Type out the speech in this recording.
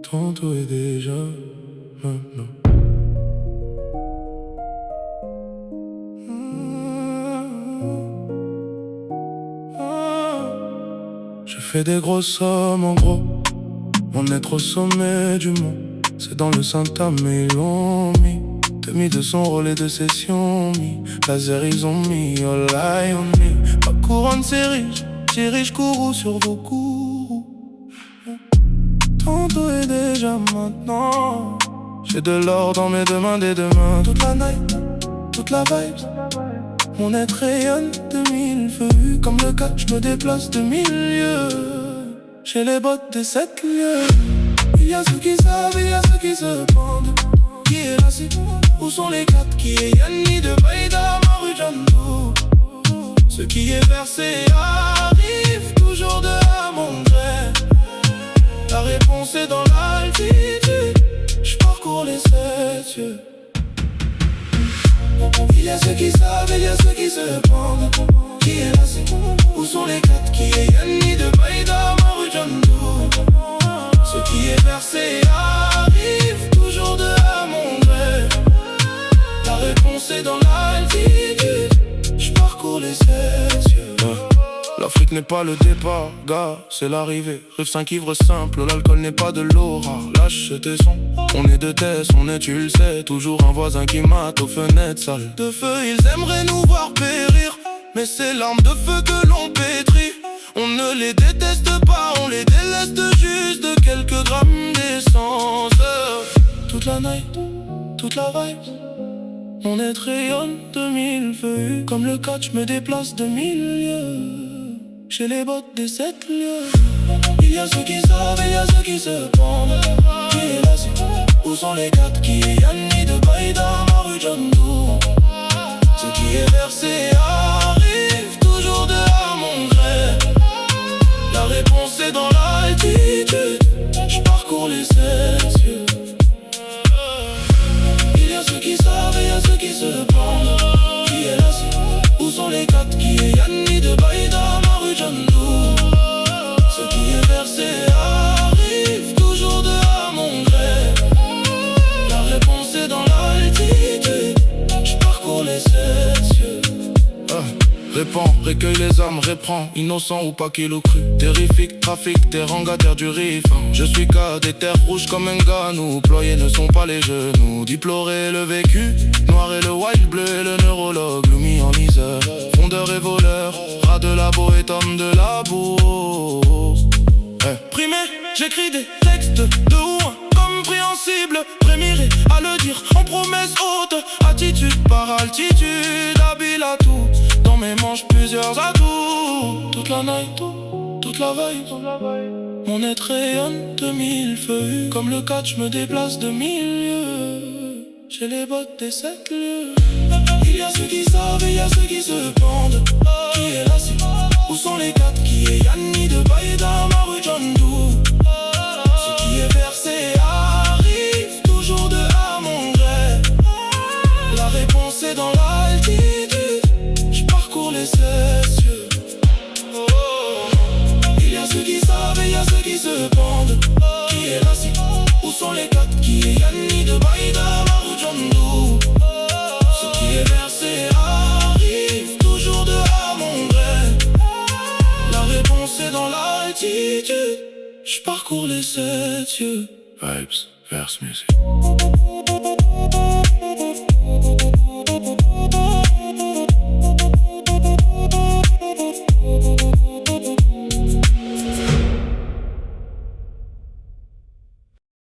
Tantôt et déjà maintenant. Je fais des grosses sommes en gros. On est au sommet du monde. C'est dans le Saint-Am mais ils l'ont mis. 2200 relais de session mis. Laser ils ont mis. All eye on me. Ma couronne c'est riche. C'est riche courroux sur vos courroux. Tantôt et déjà maintenant. J'ai de l'or dans mes deux mains des deux mains. Toute la night, toute la vibe. Mon être rayonne de mille feux. Comme le cas, je me déplace de milieu. J'ai les bottes des 7 lieux. Il y a ceux qui savent, il y a ceux qui se pendent. Qui est là, c'est où sont les 4? Qui est Yanni de Baïda, Maru Jandou? Ce qui est versé arrive toujours de à mon gré. La réponse est dans l'altitude. Je parcours les 7 cieux. Il y a ceux qui savent, il y a ceux qui se pendent. Qui est là, c'est où sont les 4? Qui est Yanni de Baïda, Maru Jandou? Ce qui est versé arrive toujours de à mon gré. La réponse est dans l'altitude. Je parcours les 7 cieux. L'Afrique n'est pas le départ, gars, c'est l'arrivée. Rive 5 ivre simple, l'alcool n'est pas de l'aura. Lâche tes sons, on est de Tess, on est, tu le sais. Toujours un voisin qui mate aux fenêtres sales. De feu, ils aimeraient nous voir périr, mais c'est l'arme de feu que l'on pétrit. On ne les déteste pas, on les déleste juste de quelques grammes d'essence. Toute la night, toute la vibe. Mon être rayonne de mille feux. Comme le catch me déplace de milieu. J'ai les bottes des 7 lieux. Il y a ceux qui savent, il y a ceux qui se pendent. Qui est là, c'est où sont les 4? Qui est Yanni de Baïda, Maru Jandou? Ce qui est versé arrive toujours de à mon gré. La réponse est dans l'altitude. Je parcours les 7 cieux. Il y a ceux qui savent, il y a ceux qui se pendent. Qui est là, c'est où sont les 4? Qui est Yanni de Baïda, Maru Jandou? Ce qui est versé arrive toujours de à mon gré. La réponse est dans l'altitude. Je parcours les 7 cieux. Répands, recueille les âmes, réprends, innocent ou pas qu'il ou cru. Terrifique, trafic, des rangataires du riff. Je suis qu'à des terres rouges comme un gars. Nous, ployés ne sont pas les genoux. Déplorer le vécu, noir et le white, bleu et le neurologue. Louis en misère, fondeur et voleur, rat de labo et homme de labo. Primé, j'écris des textes de ou incompréhensibles. Prémiré à le dire en promesse haute. Attitude par altitude, habile à tout. Dans mes manches plusieurs atouts. Toute la night, toute la vibe. Mon être rayonne de mille feux. Comme le catch me déplace de milieu. J'ai les bottes des 7 lieux. Il y a ceux qui savent et il y a ceux qui se pendent. Qui est là, c'est où sont les 4? Qui est Yanni de Baïda, Maru Jandou? Ce qui est versé arrive toujours de à mon gré. La réponse est dans l'altitude. Je parcours les 7 cieux. Il y a ceux qui savent et il y a ceux qui se pendent. Qui est là, c'est où sont les 4? Qui est Yanni de Baïda, Maru Jandou? Ce qui est versé arrive toujours de à mon gré. La réponse est dans l'altitude. Je parcours les 7 cieux. Vibes, verse music.